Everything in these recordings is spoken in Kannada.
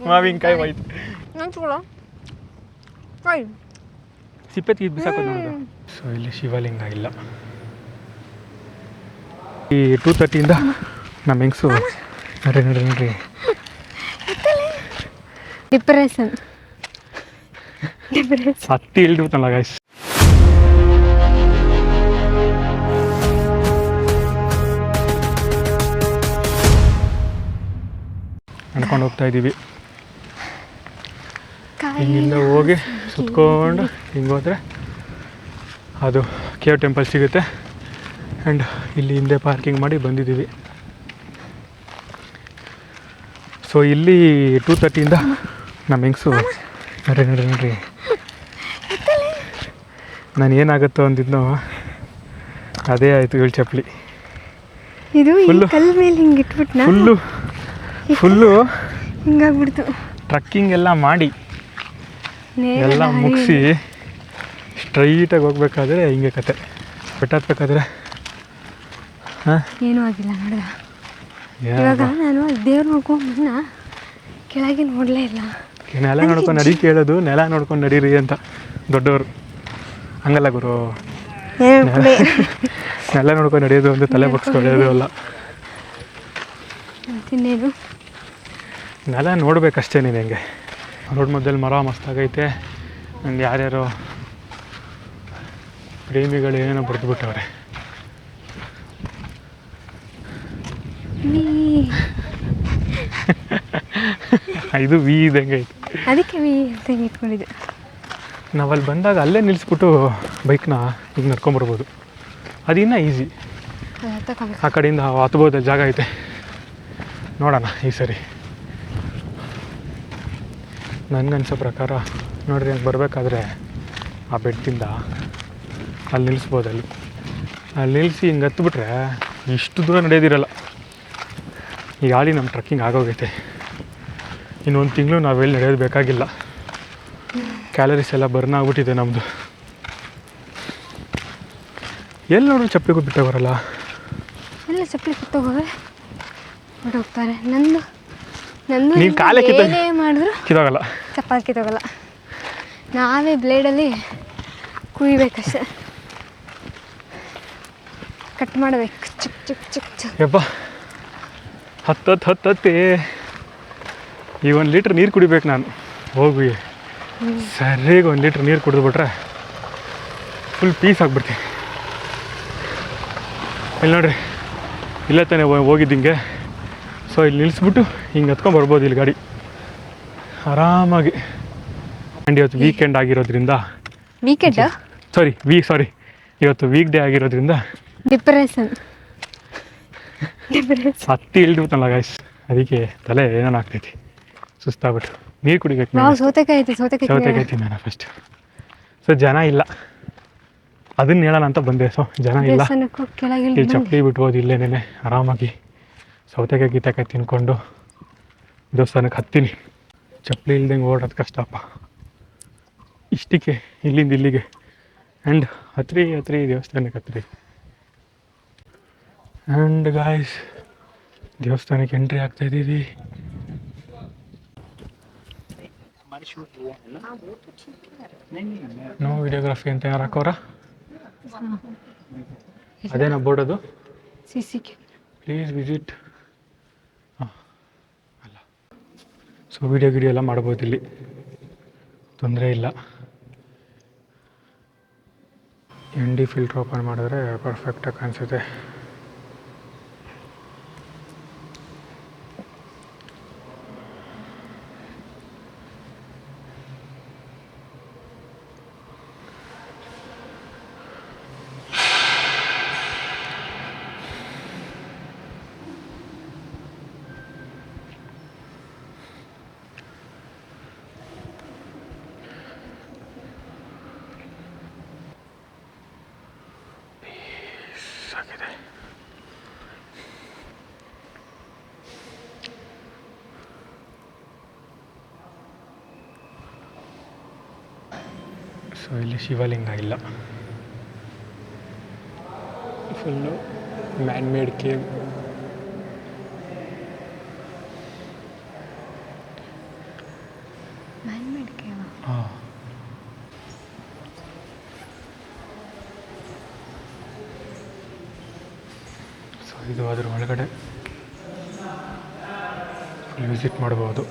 ಮಾವಿನಕಾಯಿ ಹೋಯ್ತು. ನಂಚ್ಕೊಳ್ಳೋ ಕಾಯಿ ಸಿಪ್ಪೆ ತೆಗೆದು ಬಿಸಾಕೋದು ನೋಡೋದು. ಸೊ ಇಲ್ಲಿ ಶಿವಲಿಂಗ ಇಲ್ಲ. ಈ 2:30 ನಮ್ಮ ಹೆಂಗಸು ನೋಡ್ರಿ ಡಿಪ್ರೆಷನ್ ಹತ್ತಿ ಇಳ್ಬಿಟ್ಟಲ್ಲ ಗಾಯ್ಸ್. ನಡ್ಕೊಂಡು ಹೋಗ್ತಾ ಇದ್ದೀವಿ. ಹಿಂಗಿಂದ ಹೋಗಿ ಸುತ್ಕೊಂಡು ಹಿಂಗೆ ಹೋದರೆ ಅದು ಕೇವ್ ಟೆಂಪಲ್ ಸಿಗುತ್ತೆ. ಆ್ಯಂಡ್ ಇಲ್ಲಿ ಹಿಂದೆ ಪಾರ್ಕಿಂಗ್ ಮಾಡಿ ಬಂದಿದ್ದೀವಿ. ಸೊ ಇಲ್ಲಿ 2:30 ನಮ್ಮ ಹೆಂಗಸು ನೋಡ್ರಿ ನಾನು ಏನಾಗುತ್ತೋ ಅಂದಿದ್ನೋ ಅದೇ ಆಯಿತು. ಇವಳು ಚಪ್ಪಲಿ ಇದು ಕಲ್ ಮೇಲೆ ಹಿಂಗೆ ಇಟ್ಬಿಟ್ನಾ ಫುಲ್ಲು ಹಿಂಗಾಗ್ಬಿಡ್ತು. ಟ್ರಕ್ಕಿಂಗ್ ಎಲ್ಲ ಮಾಡಿ ಎಲ್ಲ ಮುಗಿಸಿ ಸ್ಟ್ರೈಟಾಗಿ ಹೋಗ್ಬೇಕಾದ್ರೆ ಹಿಂಗೆ ಕತೆ. ಬೆಟ್ಟ ಹತ್ಬೇಕಾದ್ರೆ ಏನೂ ಆಗಿಲ್ಲ ನೋಡಿದ. ಇವಾಗ ನಾನು ದೇವ್ರು ನೋಡ್ಕೊಂಡು ಕೆಳಗೆ ನೋಡಲೇ ಇಲ್ಲ. ನೆಲ ನೋಡ್ಕೊಂಡು ನಡಿ ಕೇಳೋದು, ನೆಲ ನೋಡ್ಕೊಂಡು ನಡೀರಿ ಅಂತ ದೊಡ್ಡವರು. ಹಂಗಲ್ಲ ಗುರು, ನೆಲ ನೋಡ್ಕೊಂಡು ನಡೆಯೋದು ಒಂದು ತಲೆ ಬಗ್ಸ್ಕೊಳ್ಳೋದು ಅಲ್ಲ. ಇನ್ನೇನು ನೆಲ ನೋಡ್ಬೇಕಷ್ಟೇ. ನೀನು ಹೆಂಗೆ ರೋಡ್ ಮಧ್ಯದಲ್ಲಿ ಮರ ಮಸ್ತಾಗೈತೆ. ನಂಗೆ ಯಾರ್ಯಾರೋ ಪ್ರೇಮಿಗಳು ಏನೇನೋ ಬರೆದ್ಬಿಟ್ಟವ್ರೆ. ಇದು ವಿ ಇದ್ದಂಗೆ ಐತೆ, ಅದಕ್ಕೆ ವಿ ಅಂತ ಇಟ್ಕೊಂಡಿದ್ದೆ. ನಾವಲ್ಲಿ ಬಂದಾಗ ಅಲ್ಲೇ ನಿಲ್ಲಿಸ್ಬಿಟ್ಟು ಬೈಕ್ನ ಈಗ ನಡ್ಕೊಂಬರ್ಬೋದು. ಅದಿನ್ನ ಈಸಿ. ಆ ಕಡೆಯಿಂದ ಹತ್ಬೋದು, ಜಾಗ ಐತೆ. ನೋಡೋಣ ಈ ಸರಿ. ನನಗನ್ಸೋ ಪ್ರಕಾರ ನೋಡ್ರಿ, ಹಂಗೆ ಬರಬೇಕಾದ್ರೆ ಆ ಬೆಟ್ಟದಿಂದ ಅಲ್ಲಿ ನಿಲ್ಲಿಸ್ಬೋದು. ಅಲ್ಲಿ ನಿಲ್ಲಿಸಿ ಹಿಂಗೆ ಹತ್ಬಿಟ್ರೆ ಇಷ್ಟು ದೂರ ನಡೆಯೋದಿರಲ್ಲ. ಈಗ ಆಳಿ ನಮ್ಮ ಟ್ರಕ್ಕಿಂಗ್ ಆಗೋಗೈತೆ. ಇನ್ನೊಂದು ತಿಂಗಳು ನಾವೆಲ್ಲಿ ನಡೆಯೋದು ಬೇಕಾಗಿಲ್ಲ. ಕ್ಯಾಲರೀಸ್ ಎಲ್ಲ ಬರ್ನ್ ಆಗ್ಬಿಟ್ಟಿದೆ ನಮ್ಮದು. ಎಲ್ಲಿ ನೋಡ್ರಿ ಚಪ್ಪಲಿಗೂ ಬಿಟ್ಟೋಗೋರಲ್ಲ. ಎಲ್ಲ ಚಪ್ಪಲಿ ಕಿತ್ತೋಗೋರೆ ಬಿಟ್ಟೋಗ್ತಾರೆ. ನಂದು ನೀನು ಕಾಲೇ ಮಾಡಿದ್ರು ಕಿತ್ತೋಗಲ್ಲ, ಚಪ್ಪಲಿ ಕಿತ್ತೋಗಲ್ಲ. ನಾವೇ ಬ್ಲೇಡಲ್ಲಿ ಕುಯ್ಬೇಕಷ್ಟೆ, ಕಟ್ ಮಾಡಬೇಕು. ಚಿಕ್ಕ ಚಿಕ್ಕ ಚಿಕ್ಕ ಚಿಕ್ಕ ಯಪ್ಪ ಹತ್ತತ್ತಿ ಈ 1 ಲೀಟ್ರ್ ನೀರು ಕುಡಿಬೇಕು ನಾನು. ಹೋಗಿ ಸರಿಯಾಗಿ 1 ಲೀಟ್ರ್ ನೀರು ಕುಡಿದ್ಬಿಟ್ರೆ ಫುಲ್ ಪೀಸ್ ಆಗಿಬಿಡ್ತೀನಿ. ಇಲ್ಲಿ ನೋಡ್ರಿ, ಇಲ್ಲೇ ತಾನೇ ಹೋಗಿದ್ದಿಂಗೆ. ಸೊ ಇಲ್ಲಿ ನಿಲ್ಲಿಸ್ಬಿಟ್ಟು ಹಿಂಗೆ ಹತ್ಕೊಂಡ್ಬರ್ಬೋದು ಇಲ್ಲಿ ಗಾಡಿ ಆರಾಮಾಗಿ. ಆ್ಯಂಡ್ ಇವತ್ತು ವೀಕೆಂಡ್ ಆಗಿರೋದ್ರಿಂದ ಇವತ್ತು ವೀಕ್ ಡೇ ಆಗಿರೋದ್ರಿಂದ ಡಿಪ್ರೆಷನ್ ಹತ್ತಿ ಇಳ್ಬಿಟ್ಟಲ್ಲ ಗಾಯ್ಸ್. ಅದಕ್ಕೆ ತಲೆ ಏನೇನು ಆಗ್ತೈತಿ, ಸುಸ್ತಾಗ್ಬಿಟ್ಟು ನೀರು ಕುಡಿಬೇಕು. ಸೌತೆಕಾಯಿ ನಾನು ಫಸ್ಟ್. ಸೊ ಜನ ಇಲ್ಲ, ಅದನ್ನ ಹೇಳೋಣ ಅಂತ ಬಂದೆ. ಸೊ ಜನ ಇಲ್ಲ, ಇಲ್ಲಿ ಚಪ್ಪಲಿ ಬಿಟ್ಬೋದು ಇಲ್ಲೇನೆ ಆರಾಮಾಗಿ ಸೌತೆಕಾಯಿ ಗೀತೆಕಾಯಿ ತಿನ್ಕೊಂಡು ದೇವಸ್ಥಾನಕ್ಕೆ ಹತ್ತೀನಿ. ಚಪ್ಪಲಿ ಇಲ್ದಂಗೆ ಓಡೋದು ಕಷ್ಟಪ್ಪ. ಇಷ್ಟಕ್ಕೆ ಇಲ್ಲಿಂದ ಇಲ್ಲಿಗೆ. ಆ್ಯಂಡ್ ಹತ್ರಿ ದೇವಸ್ಥಾನಕ್ಕೆ ಹತ್ರಿ. ಆ್ಯಂಡ್ ಗಾಯ್ಸ್ ದೇವಸ್ಥಾನಕ್ಕೆ ಎಂಟ್ರಿ ಆಗ್ತಾಯಿದ್ದೀವಿ. ನೋ ವಿಡಿಯೋಗ್ರಫಿ ಅಂತ ಯಾರು ಹಾಕೋರ? ಅದೇನೋ ಬೋರ್ಡದು ಪ್ಲೀಸ್ ವಿಸಿಟ್. ಅಲ್ಲ, ಸೊ ವಿಡಿಯೋ ಎಲ್ಲ ಮಾಡ್ಬೋದು ಇಲ್ಲಿ, ತೊಂದರೆ ಇಲ್ಲ. ND ಫಿಲ್ಟ್ರ್ ಓಪನ್ ಮಾಡಿದ್ರೆ ಪರ್ಫೆಕ್ಟಾಗಿ ಕಾಣಿಸುತ್ತೆ. ಆಗಿದೆ. ಸೊ ಇಲ್ಲಿ ಶಿವಲಿಂಗ ಇಲ್ಲ, full man made cave. Man made cave. ಹಾಂ, ಸೊ ಇದು ಅದ್ರ ಒಳಗಡೆ ವಿಸಿಟ್ ಮಾಡ್ಬೋದು.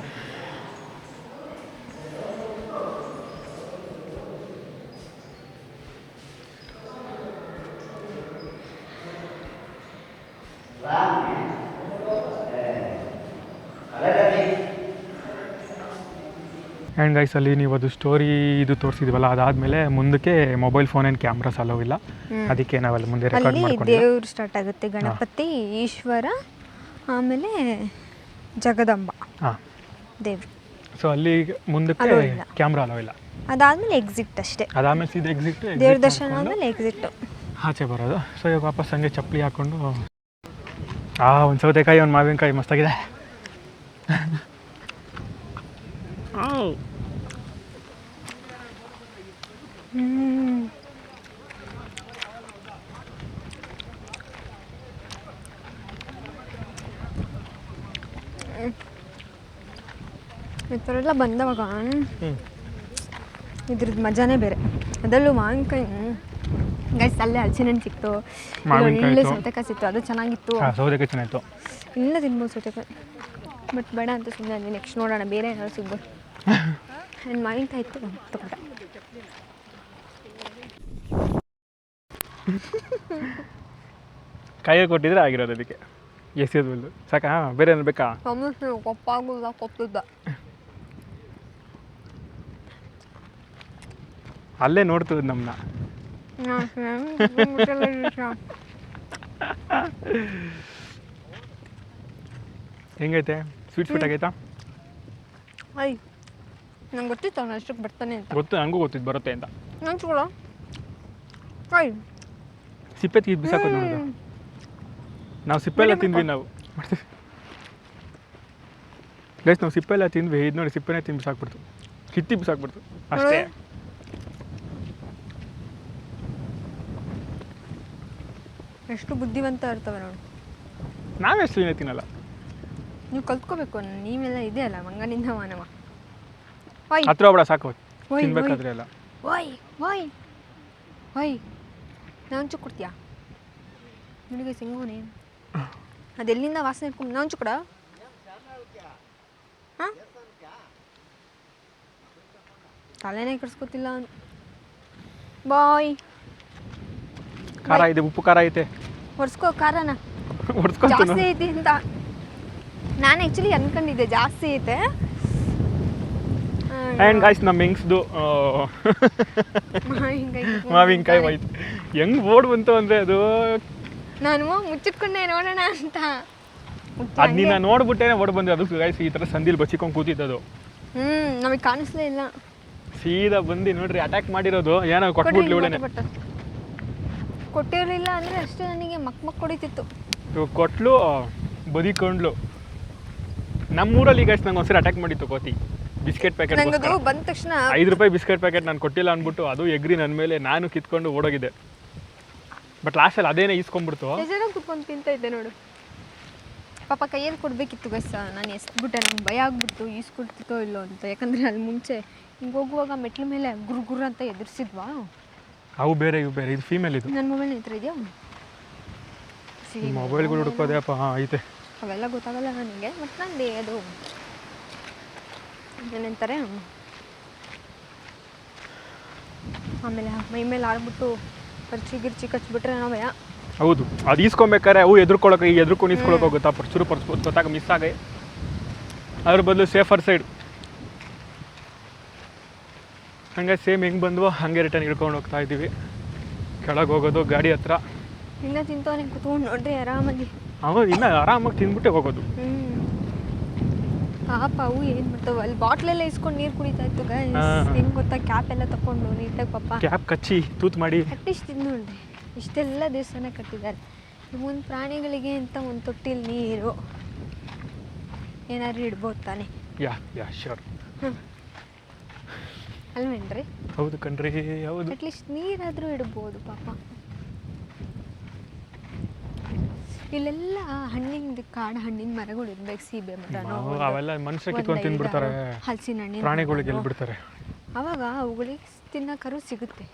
ಆ್ಯಂಡ್ ಗೈಸ್ ಅಲ್ಲಿ ನೀವು ಅದು ಸ್ಟೋರಿ ಇದು ತೋರಿಸಿದ್ವಲ್ಲ, ಅದಾದಮೇಲೆ ಮುಂದಕ್ಕೆ mobile phone and cameras hello ಇಲ್ಲ. ಅದಕ್ಕೆ ನಾವಲ್ಲಿ ಮುಂದೆ ರೆಕಾರ್ಡ್ ಅಲ್ಲಿ ಮಾಡ್ಕೊಂಡಿಲ್ಲ. ದೇವ್ರು ಸ್ಟಾರ್ಟ್ ಆಗುತ್ತೆ, ಗಣಪತಿ, ಈಶ್ವರ, ಆಮೇಲೆ ಜಗದಂಬ ಹಾಂ, ದೇವ್ರು. ಸೊ ಅಲ್ಲಿ ಮುಂದಕ್ಕೆ ಅಲೋ ಇಲ್ಲ. ಕ್ಯಾಮ್ರಾ ಅಲೋ ಇಲ್ಲ. ಅದಾದ್ಮೇಲೆ ಎಕ್ಸಿಟ್ ಅಷ್ಟೇ, ಅದಾದಮೇಲೆ ಸೀದಾ ಎಕ್ಸಿಟ್ ದೇವ್ರ ದರ್ಶನ ಆದ್ಮೇಲೆ ಎಕ್ಸಿಟ್. ಆಚೆ ಬರೋದು. ಸೊ ಇವಾಗ ವಾಪಸ್ ಹಂಗೆ ಚಪ್ಪಲಿ ಹಾಕ್ಕೊಂಡು ಒಂದು ಸೌತೆಕಾಯಿ, ಒಂದು ಮಾವಿನಕಾಯಿ ಮಸ್ತಾಗಿದೆ. ಈ ಥರ ಎಲ್ಲ ಬಂದವಾಗ ಇದ್ರದ್ದು ಮಜಾನೇ ಬೇರೆ. ಅದರಲ್ಲೂ ಮಾವಿನಕಾಯಿ ಗೈಸ್, ಅಲ್ಲೇ ಹಲಸಿನಣ್ಣು ಸಿಕ್ತು, ಒಳ್ಳೆ ಸೌತೆಕಾಯಿ ಸಿಕ್ತು, ಅದು ಚೆನ್ನಾಗಿತ್ತು. ಸೌತೆಕಾಯಿ ಚೆನ್ನಾಗಿತ್ತು. ಇನ್ನೂ ತಿನ್ಬೋದು ಸೌತೆಕಾಯಿ, ಬಟ್ ಬೇಡ ಅಂತ ಸುಮ್ಮನೆ ಅಲ್ಲಿ ನೆಕ್ಸ್ಟ್ ನೋಡೋಣ, ಬೇರೆ ಏನಾದ್ರು ಸಿಗ್ಬೋದು. ಆ್ಯಂಡ್ ಮಾವಿನಕಾಯಿ ಇತ್ತು, ತಗೊಂಡೆ. ಕಾಯಿಗೆ ಕೊಟ್ಟಿದ್ರೆ ಆಗಿರೋದು, ಅದಕ್ಕೆ ಎಸೆಯೋದು ಸಾಕಾ? ಬೇರೆ ಏನು ಬೇಕಾ? ಕೊಪ್ಪಾಗುಲ್ಲ, ಕೊಪ್ಪಿದ್ದ ಅಲ್ಲೇ ನೋಡ್ತದ ನಮ್ಮನ್ನ. ಹೆಂಗೈತೆ? ಸ್ವೀಟ್ ಆಗೈತಾ? ಅಯ್ಯ, ನಂಗೆ ಗೊತ್ತಿತ್ತು ಅವ್ನು ಅಷ್ಟಕ್ಕೆ ಬರ್ತಾನೆ ಅಂತ. ಗೊತ್ತು, ನನಗೂ ಗೊತ್ತಿದ್ದು ಬರುತ್ತೆ ಅಂತ. ನಂಚ್ಕೊಳ ಅಯ್ಯ, ಸಿಪ್ಪೆ ತೆಗೆದು ಬಿಸಾಕೋದು ನೋಡೋದು. ನಾವು ಸಿಪ್ಪೆ ಎಲ್ಲ ತಿಂದ್ವಿ, ನಾವು ಗೈಸ್, ನಾವು ಸಿಪ್ಪೆ ಎಲ್ಲ ತಿಂದ್ವಿ. ಇದು ನೋಡಿ, ಸಿಪ್ಪೆನೇ ತಿಂದು ಬಿಸಾಕ್ಬಿಡ್ತು, ಕಿತ್ತಿ ಬಿಸಾಕ್ಬಿಡ್ತು ಅಷ್ಟೇ. ಎಷ್ಟು ಬುದ್ಧಿವಂತ ಇರ್ತವೆ ನೋಡಿ. ನಾವೆಷ್ಟು ದಿನ ತಿನ್ನಲ್ಲ. ನೀವು ಕಲ್ತ್ಕೋಬೇಕು, ನೀವೆಲ್ಲ ಇದೆ ಅಲ್ಲ ಮಂಗನಿಂದ ಮಾನವ. ಹತ್ರ ಒಬ್ಬಳ ಸಾಕು ತಿನ್ಬೇಕಾದ್ರೆ ಎಲ್ಲ. ಓಯ್ ಓಯ್ ಓಯ್, ನಾಂಚು ಕೊಡ್ತೀಯಾ ನಿನಗೆ? ಸಿಂಗೋನೆ ಅದೆಲ್ಲಿಂದ ವಾಸನೆ ಇಟ್ಕೊಂಡು ನಾಂಚು ಕೊಡ. ಹಾಂ, ತಲೆನೇ ಕೆಡ್ಸ್ಕೊತಿಲ್ಲ. ಬಾಯ್, ಖಾರ ಇದೆ, ಉಪ್ಪು ಖಾರ ಐತೆ, ಹೊಡ್ಸ್ಕೋ ಖಾರನ. ಹೊಡ್ಸ್ಕೊ. ಜಾಸ್ತಿ ಐತಿ ಅಂತ ನಾನು ಆ್ಯಕ್ಚುಲಿ ಅನ್ಕೊಂಡಿದ್ದೆ, ಜಾಸ್ತಿ ಐತೆ. ಆ್ಯಂಡ್ ಗಾಯ್ಸ್, ನಮ್ಮ ಹೆಂಗ್ಸ್ದು ಮಾವಿನಕಾಯಿ ಹೋಯ್ತು. ಹೆಂಗ್ ಓಡ್ ಬಂತು ಅಂದರೆ ಅದು ನಾನು ಮುಚ್ಚಿಟ್ಕೊಂಡೆ ನೋಡೋಣ ಅಂತ. ಅದು ನೀನು ನೋಡ್ಬಿಟ್ಟೇನೆ ಓಡ್ ಬಂದೆ. ಅದು ಗಾಯ್ಸ್ ಈ ಥರ ಸಂದಿಲ್ ಬಚ್ಚಿಕೊಂಡು ಕೂತಿದ್ದದು. ನಮಗೆ ಕಾಣಿಸ್ಲೇ ಇಲ್ಲ. ಸೀದಾ ಬಂದು ನೋಡ್ರಿ ಅಟ್ಯಾಕ್ ಮಾಡಿರೋದು. ಏನೋ ಕೊಟ್ಬಿಡ್ಲಿ ಒಳ್ಳೆನೆ. ಕೊಟ್ಟಿರಲಿಲ್ಲ ಅಂದರೆ ಅಷ್ಟೇ, ನನಗೆ ಮಕ್ ಹೊಡಿತಿತ್ತು. ಕೊಟ್ಲು, ಬದಿಕೊಂಡ್ಲು. ನಮ್ಮೂರಲ್ಲಿ ಗಾಯ್ಸ್ ನಂಗೆ ಒಂದ್ಸರಿ ಅಟ್ಯಾಕ್ ಮಾಡಿತ್ತು ಕೋತಿ. ಬಿಸ್ಕೆಟ್ ಪ್ಯಾಕೆಟ್ ಬಂದ ತಕ್ಷಣ 5 ರೂಪಾಯಿ ಬಿಸ್ಕೆಟ್ ಪ್ಯಾಕೆಟ್ ನಾನು ಕೊಟ್ಟಿಲ್ಲ ಅಂದ್ಬಿಟ್ಟು ಅದು ಎಗ್ರಿ ನನ್ನ ಮೇಲೆ. ನಾನು ಕಿತ್ಕೊಂಡು ಓಡೋಗಿದೆ. ಬಟ್ ಲಾಸ್ಟಲ್ಲಿ ಅದೇನೇ ಈಸ್ಕೊಂಡ್ಬಿಡ್ತು. ಕುತ್ಕೊಂಡು ತಿಂತ ಇದ್ದೆ ನೋಡು. ಪಾಪ ಕೈಯಲ್ಲಿ ಕೊಡಬೇಕಿತ್ತು ಗೈಸ್, ನಾನು ಎಸ್ಬಿಟ್ಟೆ. ನಂಗೆ ಭಯ ಆಗ್ಬಿಟ್ಟು ಈಸ್ಕೊಡ್ತಿತ್ತೋ ಇಲ್ಲೋ ಅಂತ. ಯಾಕಂದರೆ ಅಲ್ಲಿ ಮುಂಚೆ ಹಿಂಗೆ ಹೋಗುವಾಗ ಮೆಟ್ಲ ಮೇಲೆ ಗುರು ಅಂತ ಎದುರಿಸಿದ್ವಾ. ಅವು ಬೇರೆ, ಇವು ಬೇರೆ. ಇದು ಫೀಮೇಲ್. ಇದು ನನ್ನ ಮೊಬೈಲ್ ಹತ್ರ ಇದೆಯಾ? ಮೊಬೈಲ್ಗಳು ಹುಡ್ಕೋದೇಪ್ಪ. ಐತೆ, ಅವೆಲ್ಲ ಗೊತ್ತಾಗಲ್ಲ ನನಗೆ. ಮತ್ತು ನಂದು ಅದು ಏನಂತಾರೆ, ಆಮೇಲೆ ಮೈ ಮೇಲೆ ಆಡ್ಬಿಟ್ಟು ಗಿರ್ಚಿ ಕಚ್ಬಿಟ್ರೆ ನಾವು ಭಯ. ಹೌದು, ಅದು ಈಸ್ಕೊಬೇಕಾರೆ ಅವು ಎದ್ರುಕೊಂಡು ಈಸ್ಕೊಳಕ್ಕೆ ಹೋಗುತ್ತಾ, ಪರ್ಚೂರು ಗೊತ್ತಾಗ ಮಿಸ್ ಆಗಿ. ಅದ್ರ ಬದಲು ಸೇಫರ್ ಸೈಡ್ ಹಂಗೆ ಸೇಮ್ ಹೆಂಗೆ ಬಂದ್ವೋ ಹಂಗೆ ರಿಟರ್ನ್ ಇಳ್ಕೊಂಡು ಹೋಗ್ತಾ ಇದ್ದೀವಿ. ಕೆಳಗೆ ಹೋಗೋದು ಗಾಡಿ ಹತ್ರ. ಇನ್ನ ತಿಂತವನೇ ಕುತ್ಕೊಂಡು ನೋಡ್ರಿ ಆರಾಮಾಗಿ. ಹೌದು, ಇನ್ನು ಆರಾಮಾಗಿ ತಿಂದ್ಬಿಟ್ಟೆ ಹೋಗೋದು. ಪಾಪ ಅವು ಏನು ಮಾಡ್ತಾವೆ ಅಲ್ಲಿ ಬಾಟ್ಲೆಲ್ಲ ಇಸ್ಕೊಂಡು ನೀರು ಕುಡಿತಾ ಇತ್ತು ಗೈಸ್. ಹೆಂಗೆ ಗೊತ್ತಾ, ಕ್ಯಾಪ್ ಎಲ್ಲ ತಗೊಂಡು ನೀಟಾಗಿ ಪಾಪ ಕ್ಯಾಪ್ ಕಚ್ಚಿ ತೂತ್ ಮಾಡಿ ಅಟ್ಲೀಸ್ಟ್ ಇದು ನೋಡ್ರಿ, ಇಷ್ಟೆಲ್ಲ ದೇವಸ್ಥಾನ ಕಟ್ಟಿದ್ದಾರೆ. ಮುಂದೆ ಪ್ರಾಣಿಗಳಿಗೆ ಅಂತ ಒಂದು ತೊಟ್ಟಿಲಿ ನೀರು ಏನಾದ್ರು ಇಡ್ಬೋದು ತಾನೆ. Yeah sure. ಅಲ್ವೇನ್ರಿ? ಹೌದು ಕಣ್ರಿ, ಹೌದು. ಅಟ್ಲೀಸ್ಟ್ ನೀರಾದರೂ ಇಡ್ಬೋದು ಪಾಪ. ಇಲ್ಲೆಲ್ಲ ಹಣ್ಣಿಂದ ಕಾಡು ಹಣ್ಣಿನ ಮರಗಳು ಇರ್ಬೇಕು, ಸೀಬೆ ಮರನೋ ಅವೆಲ್ಲ ಮನುಷ್ಯ ಕಿತ್ಕೊಂಡು ತಿಂದ್ಬಿಡ್ತಾರೆ, ಹಲಸಿನ ಹಣ್ಣಿನ ಪ್ರಾಣಿಗಳಿಗೆ ಎಲ್ಲಿ ಬಿಡ್ತಾರೆ. ಅವಾಗ ಅವುಗಳಿಗೆ ತಿನ್ನೋಕರು ಸಿಗುತ್ತೆ.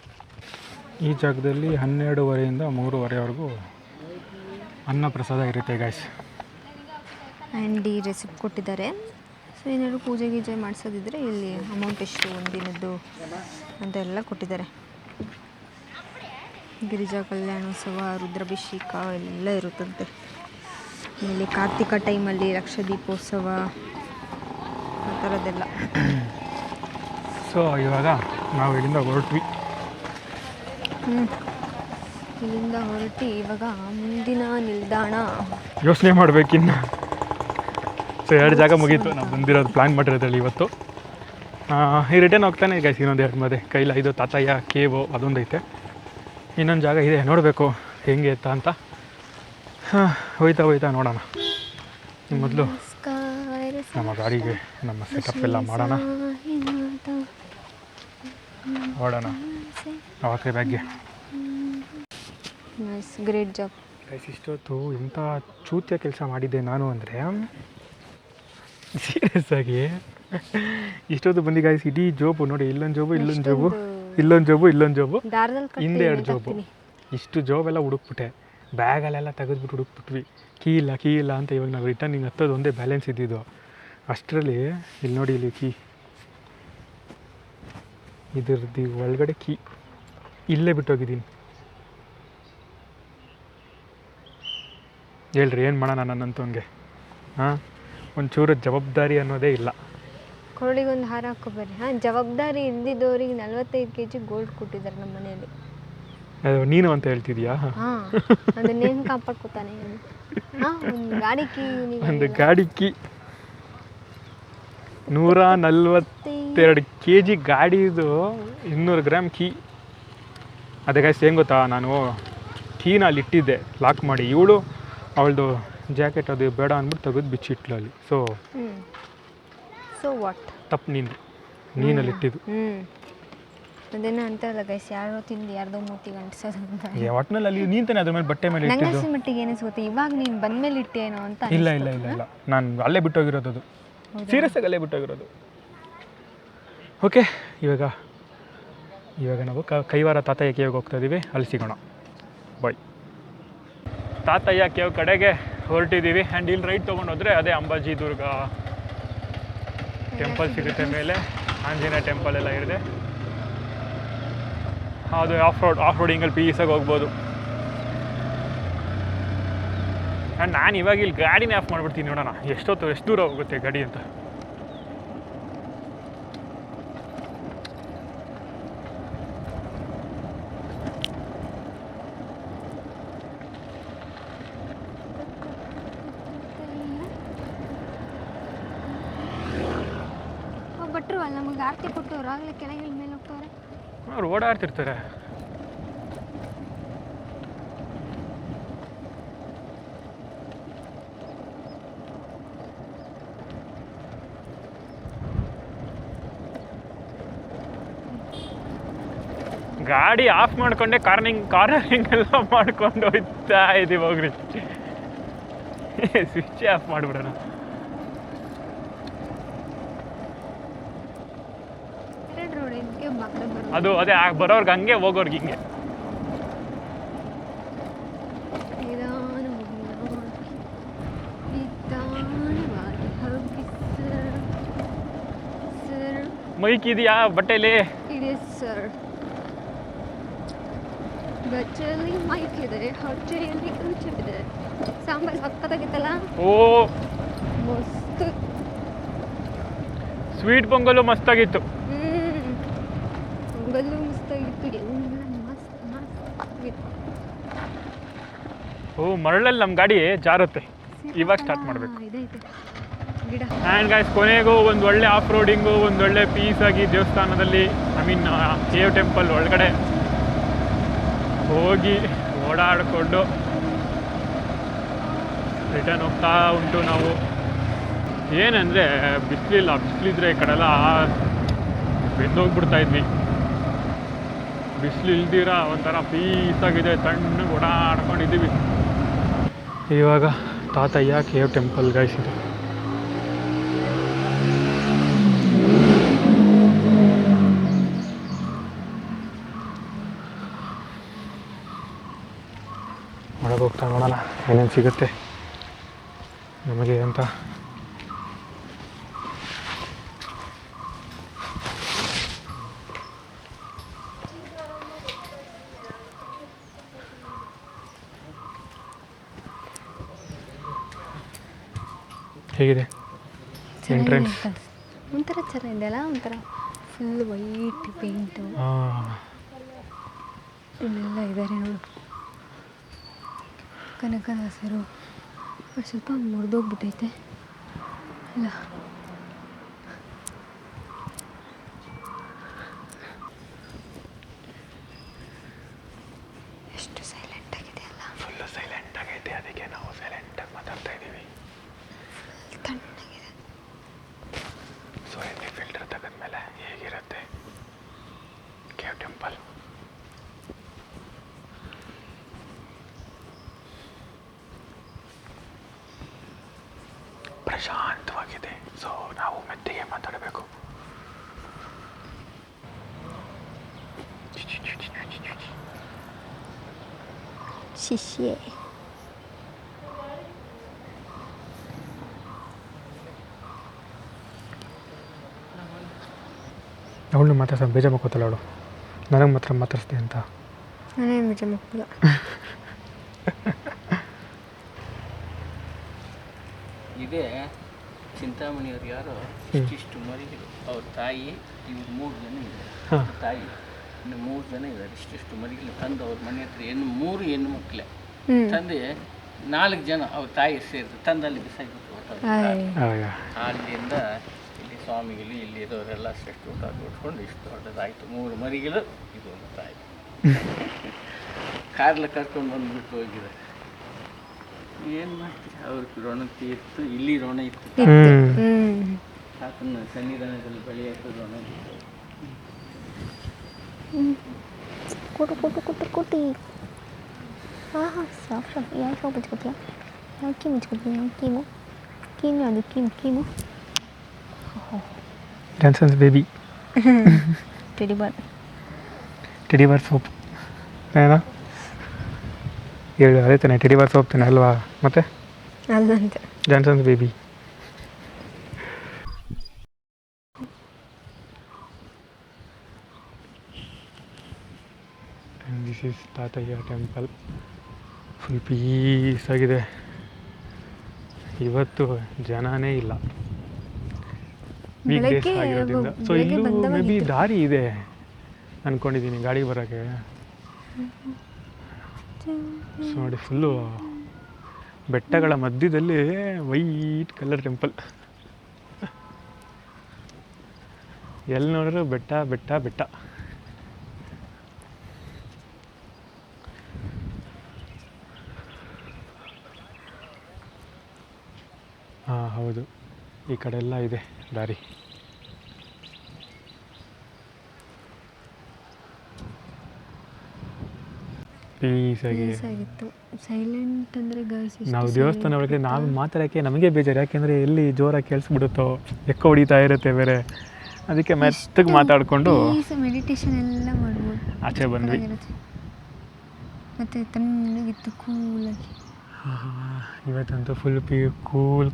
ಈ ಜಾಗದಲ್ಲಿ 12:30 3:30ವರೆಗೂ ಅನ್ನ ಪ್ರಸಾದ ಇರುತ್ತೆ ಗೈಸ್. ಆ್ಯಂಡ್ ಈ ರೆಸಿಪ್ಟ್ ಕೊಟ್ಟಿದ್ದಾರೆ. ಸೊ ಏನಾದ್ರು ಪೂಜೆ ಗೀಜೆ ಮಾಡಿಸೋದಿದ್ರೆ ಇಲ್ಲಿ ಅಮೌಂಟ್ ಎಷ್ಟು ಒಂದಿನದ್ದು ಅಂತೆಲ್ಲ ಕೊಟ್ಟಿದ್ದಾರೆ. ಗಿರಿಜಾ ಕಲ್ಯಾಣೋತ್ಸವ, ರುದ್ರಾಭಿಷೇಕ ಎಲ್ಲ ಇರುತ್ತಂತೆ. ಆಮೇಲೆ ಕಾರ್ತಿಕ ಟೈಮಲ್ಲಿ ಲಕ್ಷ ದೀಪೋತ್ಸವ ಆ ಥರದ್ದೆಲ್ಲ. ಸೊ ಇವಾಗ ನಾವು ಇಲ್ಲಿಂದ ಹೊರಟ್ವಿ. ಇಲ್ಲಿಂದ ಹೊರಟಿ ಇವಾಗ ಮುಂದಿನ ನಿಲ್ದಾಣ ಯೋಚನೆ ಮಾಡಬೇಕಿನ್ನು. ಸೊ 2 ಜಾಗ ಮುಗೀತು ನಾವು ಬಂದಿರೋದು, ಪ್ಲ್ಯಾನ್ ಮಾಡಿರೋದ್ರಲ್ಲಿ ಇವತ್ತು. ಈ ರಿಟರ್ನ್ ಹೋಗ್ತಾನೆ ಗೈಸ್ ಇನ್ನೊಂದು 2 ಮದೆ ಕೈಲ. ಇದು ತಾತಯ್ಯ ಕೇವು ಅದೊಂದೈತೆ, ಇನ್ನೊಂದು ಜಾಗ ಇದೆ ನೋಡಬೇಕು ಹೆಂಗೆ ಅಂತ. ಹೋಯ್ತಾ ನೋಡೋಣ. ಮೊದಲು ನಮ್ಮ ಗಾಡಿಗೆ ನಮ್ಮ ಸೆಟಪ್ ಎಲ್ಲ ಮಾಡೋಣ, ಹೊಡೋಣ ಅವಕ್ಕೆ ಬ್ಯಾಗ್ಗೆ. Nice, great job guys. ಇಷ್ಟೊತ್ತು ಇಂಥ ಚೂತ್ಯ ಕೆಲಸ ಮಾಡಿದ್ದೆ ನಾನು ಅಂದರೆ ಸೀರಿಯಸ್ ಆಗಿ. ಇಷ್ಟೊತ್ತು ಬಂದು ಗೈಸ್ ಇಡೀ ಜೋಬು ನೋಡಿ, ಇಲ್ಲೊಂದು ಜೋಬು ಇಲ್ಲೊಂದು ಜೋಬು ಇಲ್ಲೊಂದು ಜೋಬು ಇಲ್ಲೊಂದು ಜೋಬು ಹಿಂದೆ 2 ಜೋಬು, ಇಷ್ಟು ಜೋಬೆಲ್ಲ ಹುಡುಕ್ಬಿಟ್ಟೆ. ಬ್ಯಾಗಲ್ಲೆಲ್ಲ ತೆಗೆದ್ಬಿಟ್ಟು ಹುಡುಕ್ಬಿಟ್ವಿ. ಕೀ ಇಲ್ಲ ಅಂತ. ಇವಾಗ ನಾವು ರಿಟರ್ನಿಂಗ್ ಹತ್ತೋದು ಒಂದೇ ಬ್ಯಾಲೆನ್ಸ್ ಇದ್ದಿದ್ದು. ಅಷ್ಟರಲ್ಲಿ ಇಲ್ಲಿ ನೋಡಿ, ಇಲ್ಲಿ ಕೀ ಇದ್ರದ್ದು ಒಳಗಡೆ ಕೀ ಇಲ್ಲೇ ಬಿಟ್ಟೋಗಿದ್ದೀನಿ. ಹೇಳ್ರಿ ಏನು ಮಾಡೋಣ ನನ್ನಂತವನಿಗೆ? ಒಂಚೂರು ಜವಾಬ್ದಾರಿ ಅನ್ನೋದೇ ಇಲ್ಲ. ಕೊರಳಿಗೊಂದು ಹಾರ ಹಾಕೋಬರ್ರಿ. ಜವಾಬ್ದಾರಿ ಇದ್ದಿದ್ದವ್ರಿಗೆ 45 kg ಗೋಲ್ಡ್ ಕೊಟ್ಟಿದ್ದಾರೆ ನಮ್ಮ ಮನೆಯಲ್ಲಿ. ಅದು ನೀನು ಅಂತ ಹೇಳ್ತಿದ್ಯಾ? ಅದನ್ನೇನು ಕಾಪಾಡ್ಕೊತಾನೆ. ಒಂದು ಗಾಡಿ ಕೀ, ಒಂದು ಗಾಡಿ ಕೀ 142 kg ಗಾಡಿದು 200 ಗ್ರಾಮ್ ಕೀ. ಅದಕ್ಕೆ ಹೆಂಗೆ ಗೊತ್ತಾ, ನಾನು ಕೀನ ಅಲ್ಲಿ ಇಟ್ಟಿದ್ದೆ ಲಾಕ್ ಮಾಡಿ. ಇವಳು ಅವಳದು ಜಾಕೆಟ್ ಅದು ಬೇಡ ಅಂದ್ಬಿಟ್ಟು ತೆಗೆದು ಬಿಚ್ಚಿಟ್ಲು ಅಲ್ಲಿ. ಸೊ ವಾಟ್ ತಪ್ಪು ನೀನಲ್ಲಿ ಇಟ್ಟಿದ್ದು. ಅದೇನೋ ಅಂತಾರಲ್ಲ ಗೈಸ್, ಯಾರೋ ತಿಂದು ಯಾರ್ದೋ ಮೂತಿಗೆ ಅಂಟಿಸೋದು ಅಂತ. ಒಟ್ಟಿನಲ್ಲಿ ಅಲ್ಲಿ ನೀನು ತಾನೆ ಅದ್ರ ಮೇಲೆ ಬಟ್ಟೆ ಮೇಲೆ ಇಟ್ಟಿದ್ದು. ನಂಗೆ ಮಟ್ಟಿಗೆ ಏನಿಸ್ಗುತ್ತೆ ಇವಾಗ ನೀನು ಬಂದಮೇಲೆ ಇಟ್ಟೇನೋ ಅಂತ. ಇಲ್ಲ ನಾನು ಅಲ್ಲೇ ಬಿಟ್ಟೋಗಿರೋದು, ಅದು ಸೀರಿಯಸ್ ಆಗಿ ಅಲ್ಲೇ ಬಿಟ್ಟೋಗಿರೋದು. ಓಕೆ, ಇವಾಗ ನಾವು ಕೈವಾರ ತಾತಯ್ಯ ಕೇವ್ಗೆ ಹೋಗ್ತಾ ಇದ್ದೀವಿ. ಅಲ್ಲಿ ಸಿಗೋಣ, ಬಾಯ್. ತಾತಯ್ಯ ಕೇವ್ ಕಡೆಗೆ ಹೊರಟಿದ್ದೀವಿ. ಆ್ಯಂಡ್ ಇಲ್ಲಿ ರೈಟ್ ತೊಗೊಂಡೋದ್ರೆ ಅದೇ ಅಂಬಾಜಿ ದುರ್ಗ ಟೆಂಪಲ್ ಸಿಗುತ್ತೆ. ಮೇಲೆ ಆಂಜನೇಯ ಟೆಂಪಲ್ ಎಲ್ಲ ಇದೆ. ಅದು ಆಫ್ ರೋಡಿಂಗಲ್ಲಿ ಪೀಸಾಗಿ ಹೋಗ್ಬೋದು. ಆ್ಯಂಡ್ ನಾನು ಇವಾಗ ಇಲ್ಲಿ ಗಾಡಿನೇ ಆಫ್ ಮಾಡಿಬಿಡ್ತೀನಿ, ನೋಡೋಣ ಎಷ್ಟು ದೂರ ಹೋಗುತ್ತೆ ಗಾಡಿ ಅಂತ. ಭಟ್ರು ಅಲ್ಲಿ ನಮಗೆ ಆರತಿ ಕೊಟ್ಟವ್ರು ಆಗಲೇ ಕೆಳಗೆ ಮೇಲೆ ಹೋಗ್ತವ್ರೆ. ಅವ್ರು ಓಡಾಡ್ತಿರ್ತಾರೆ. ಗಾಡಿ ಆಫ್ ಮಾಡ್ಕೊಂಡೆ ಕಾರ್ನರಿಂಗ್ ಎಲ್ಲ ಮಾಡ್ಕೊಂಡು ಹೋಗ್ತಾ ಇದ್ದೀವಿ. ಹೋಗ್ರಿ, ಸ್ವಿಚ್ ಆಫ್ ಮಾಡಿಬಿಡೋಣ. ಅದು ಅದೇ ಬರೋರ್ಗೆ ಹಂಗೆ ಹೋಗೋರ್ಗೆ ಹಿಂಗೆ. ಮೈಕ್ ಇದೆಯಾ ಬಟ್ಟೆಲಿ? ಇದೆ ಸರ್, ಬಚ್ಚಲಿ ಮೈಕ್ ಇದೆ, ಹೊಟ್ಟೆಯಲ್ಲಿ ಕುಂಚಿದೆ. ಸಾಂಬಾರ್ ಸಕ್ಕತ್ತಾಗಿತ್ತಲ್ಲ. ಓ ಮಸ್ತ್. ಸ್ವೀಟ್ ಪೊಂಗಲು ಮಸ್ತಾಗಿತ್ತು. ಪೊಂಗಲು ಮಸ್ತಾಗಿತ್ತು, ಎಲ್ಲ ಮಸ್ತ್. ಓ ಮರಳಲ್ಲಿ ನಮ್ಮ ಗಾಡಿ ಜಾರುತ್ತೆ. ಇವಾಗ ಸ್ಟಾರ್ಟ್ ಮಾಡಬೇಕು. ಆ್ಯಂಡ್ ಗೈಸ್, ಕೊನೆಗೂ ಒಂದು ಒಳ್ಳೆ ಆಫ್ ರೋಡಿಂಗು, ಒಂದು ಒಳ್ಳೆ ಪೀಸಾಗಿ ದೇವಸ್ಥಾನದಲ್ಲಿ, ಕೇವ್ ಟೆಂಪಲ್ ಒಳಗಡೆ ಹೋಗಿ ಓಡಾಡಿಕೊಂಡು ರಿಟರ್ನ್ ಹೋಗ್ತಾ ಉಂಟು. ನಾವು ಏನಂದರೆ ಬಿಸಿಲಿದ್ರೆ ಈ ಕಡೆಲ್ಲ ಬೆಂದೋಗ್ಬಿಡ್ತಾ ಇದ್ವಿ. ಬಿಸಿಲು ಇಲ್ದಿರ ಒಂಥರ ಪೀಸಾಗಿದೆ, ತಣ್ಣಗೆ ಓಡಾಡ್ಕೊಂಡಿದ್ದೀವಿ. ಇವಾಗ ತಾತಯ್ಯ ಕೇವ್ ಟೆಂಪಲ್ ಗೈಸ್ ಇದು. ಒಳಗೆ ಹೋಗ್ತಾ ನೋಡೋಣ ಏನೇನು ಸಿಗುತ್ತೆ ನಮಗೆ ಅಂತ. ಹೇಗಿದೆ ಎಂಟ್ರೆನ್ಸ್? ಒಂಥರ ಚೆನ್ನಾಗಿದೆ ಅಲ್ಲ, ಒಂಥರ ಫುಲ್ ವೈಟ್ ಪೇಂಟು ಇಲ್ಲೆಲ್ಲ ಇದ್ದಾರೆ ನೋಡು. ಕನಕದಾಸರು ಸ್ವಲ್ಪ ಮುರಿದೋಗ್ಬಿಟ್ಟೈತೆ ಅಲ್ಲ. ಎಷ್ಟು ಸೈಲೆಂಟ್ ಆಗಿದೆ ಅಲ್ಲ. ಫುಲ್ಲು ಸೈಲೆಂಟ್ ಆಗೈತೆ, ಅದಕ್ಕೆ ನಾವು ಸೈಲೆಂಟಾಗಿ ಮಾತಾಡ್ತಾ ಇದ್ದೀವಿ. ತಣ್ಣಗಿದೆ. ಸೊ ಎಣ್ಣೆ ಫಿಲ್ಟರ್ ತೆಗೆದ್ಮೇಲೆ ಹೇಗಿರುತ್ತೆ ಕೇವ್ ಟೆಂಪಲ್? ಪ್ರಶಾಂತವಾಗಿದೆ. ಸೊ ನಾವು ಮೆತ್ತಿಗೆ ಮಾತಾಡಬೇಕು. ಶಿಷ್ಯೆ ಅವಳು ಮಾತಾಡ್ಸ ಬೇಜ ಮಕ್ಕೋತಲ್ಲ ಅವಳು, ನನಗೆ ಮಾತ್ರ ಮಾತಾಡಿಸ್ದೆ ಅಂತ. ನಾನೇ ಬೇಜ ಮಕ್ಕಳು. ಇದೇ ಚಿಂತಾಮಣಿಯವ್ರು ಯಾರೋ ಇಷ್ಟಿಷ್ಟು ಮರಿಗಳು, ಅವ್ರ ತಾಯಿ ಇವ್ರು 3 ಜನ ಇದ್ದಾರೆ. ತಾಯಿ ಇನ್ನು 3 ಜನ ಇದ್ದಾರೆ. ಇಷ್ಟಿಷ್ಟು ಮರಿಗಳು ತಂದು ಅವ್ರ ಮನೆ ಹತ್ರ ಹೆಣ್ಣು ಮಕ್ಕಳೇ ತಂದು 4 ಜನ ಅವ್ರ ತಾಯಿ ಸೇರಿದ್ರು ತಂದಲ್ಲಿ ಬಿಸಾಕಿಬಿಟ್ಟು ಅಲ್ಲಿಂದ ಇಲ್ಲಿ ಸ್ವಾಮಿಗಳು ಇಲ್ಲಿ ಇರೋರೆಲ್ಲ ಅಷ್ಟು ಊಟ ಉಟ್ಕೊಂಡು ಇಷ್ಟು ದೊಡ್ಡದಾಯಿತು. 3 ಮರಿಗಳು ಇದು ಒಂದು ತಾಯಿ ಕಾರ್ಲ ಕರ್ಕೊಂಡು ಬಂದುಬಿಟ್ಟು ಹೋಗಿದ್ದಾರೆ. ಏನು ಮಾಡ್ತೀರಿ, ಅವ್ರಿಗೆ ಋಣ ತೀರ್ತು, ಇಲ್ಲಿ ಋಣ ಇತ್ತು. ತಾತನ ಸನ್ನಿಧಾನದಲ್ಲಿ ಬಳಿ ಹಾಕೋದು ಋಣ ಇತ್ತು. ಕೊಟ್ಟು ಹಾಂ ಸಾಕು ಯಾವ ಶಾಪ್ ಹಚ್ಕೊತೀಯ? ಯಾವ ಕೀಮ್ ಹಚ್ಕೊತೀಯ? ಯಾವ ಕೀಮು ಅದು ಕೀಮು Johnson's baby teddy bar soap ಏನಾ ಹೇಳು? ಅದೇ ತಾನೆ ಟೆಡಿ ಬಾರ್ ಸೋಪ್ ತಾನೆ ಅಲ್ವಾ? ಮತ್ತೆ ಅಲ್ಲಂತೆ Johnson's baby. This is Tatayya temple. Full peace ಆಗಿದೆ. ಇವತ್ತು ಜನನೇ ಇಲ್ಲ, ವೀಕ್ ಡೇಸ್ ಆಗಿರೋದ್ರಿಂದ. ಸೊ ಇಲ್ಲೂ ಮೇ ಬಿ ದಾರಿ ಇದೆ ಅಂದ್ಕೊಂಡಿದ್ದೀನಿ ಗಾಡಿ ಬರೋಕ್ಕೆ. ಸೊ ನೋಡಿ ಫುಲ್ಲು ಬೆಟ್ಟಗಳ ಮಧ್ಯದಲ್ಲಿ ವೈಟ್ ಕಲರ್ ಟೆಂಪಲ್. ಎಲ್ಲಿ ನೋಡಿದ್ರು ಬೆಟ್ಟ ಬೆಟ್ಟ ಬೆಟ್ಟ. ಹಾಂ ಹೌದು, ಈ ಕಡೆ ಎಲ್ಲ ಇದೆ ದಾರಿ. ಪೀಸ್ ಆಗಿತ್ತು, ಸೈಲೆಂಟ್ ಅಂದರೆ ನಾವು ದೇವಸ್ಥಾನ ಒಳಗೆ ನಾವು ಮಾತಾಡೋಕ್ಕೆ ನಮಗೆ ಬೇಜಾರು. ಯಾಕೆಂದರೆ ಎಲ್ಲಿ ಜೋರಾಗಿ ಕೇಳಿಸ್ಬಿಡುತ್ತೋ, ಎಕ್ಕ ಹೊಡಿತಾ ಇರುತ್ತೆ ಬೇರೆ. ಅದಕ್ಕೆ ಮೆತ್ತಗೆ ಮಾತಾಡಿಕೊಂಡು ಮೆಡಿಟೇಷನ್ ಎಲ್ಲ ಮಾಡ್ಬೋದು. ಆಚೆ ಬಂದ್ವಿ. ಮತ್ತು ತಣ್ಣಗಿತ್ತು, ಕೂಲಾಗಿ. ಇವತ್ತಂತೂ ಫುಲ್